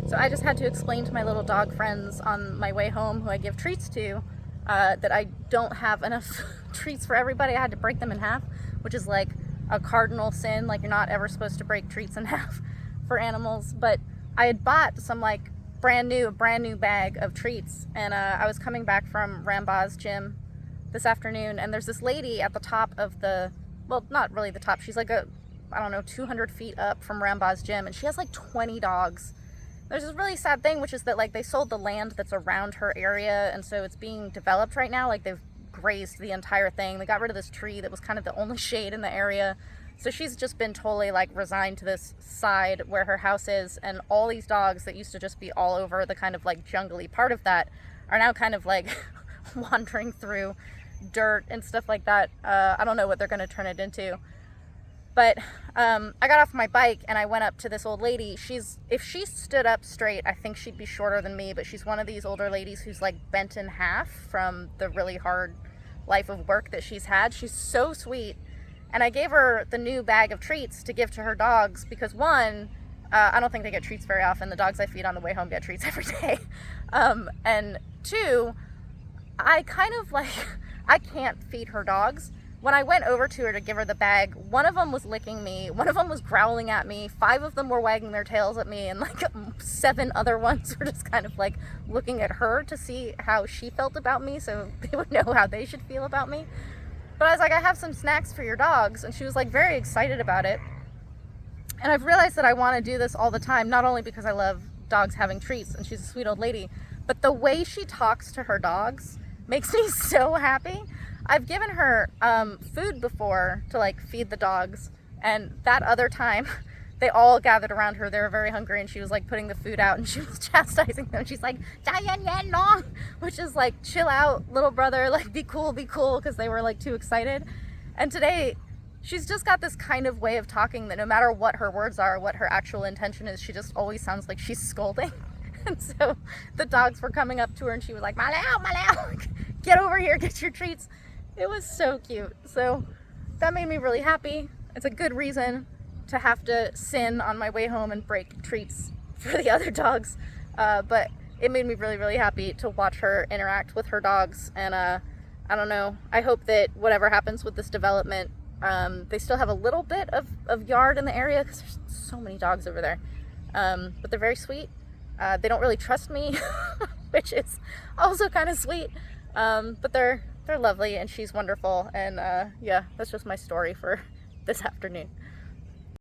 So I just had to explain to my little dog friends on my way home, who I give treats to, that I don't have enough treats for everybody. I had to break them in half, which is like a cardinal sin. Like, you're not ever supposed to break treats in half for animals. But I had bought some like brand new bag of treats, and I was coming back from Rambaugh's gym this afternoon, and there's this lady at the top of the, well, not really the top, she's like I don't know, 200 feet up from Rambaugh's gym, and she has like 20 dogs. There's this really sad thing, which is that like they sold the land that's around her area, and so it's being developed right now. Like, they've grazed the entire thing. They got rid of this tree that was kind of the only shade in the area. So she's just been totally like resigned to this side where her house is, and all these dogs that used to just be all over the kind of like jungly part of that are now kind of like wandering through dirt and stuff like that. I don't know what they're going to turn it into. But I got off my bike and I went up to this old lady. If she stood up straight, I think she'd be shorter than me, but she's one of these older ladies who's like bent in half from the really hard life of work that she's had. She's so sweet. And I gave her the new bag of treats to give to her dogs because, one, I don't think they get treats very often. The dogs I feed on the way home get treats every day. And two, I kind of like, I can't feed her dogs. When I went over to her to give her the bag, one of them was licking me, one of them was growling at me, 5 of them were wagging their tails at me, and like 7 other ones were just kind of like looking at her to see how she felt about me so they would know how they should feel about me. But I was like, I have some snacks for your dogs, and she was like very excited about it. And I've realized that I want to do this all the time, not only because I love dogs having treats and she's a sweet old lady, but the way she talks to her dogs makes me so happy. I've given her food before to like feed the dogs, and that other time they all gathered around her. They were very hungry, and she was like putting the food out, and she was chastising them. She's like, "No," which is like, chill out, little brother, like be cool, because they were like too excited. And today she's just got this kind of way of talking that no matter what her words are, what her actual intention is, she just always sounds like she's scolding. And so the dogs were coming up to her and she was like, Malau, get over here, get your treats. It was so cute. So that made me really happy. It's a good reason to have to sin on my way home and break treats for the other dogs. But it made me really, really happy to watch her interact with her dogs. And I don't know, I hope that whatever happens with this development, they still have a little bit of yard in the area because there's so many dogs over there. But they're very sweet. They don't really trust me, which is also kind of sweet. But they're lovely, and she's wonderful. And yeah, that's just my story for this afternoon.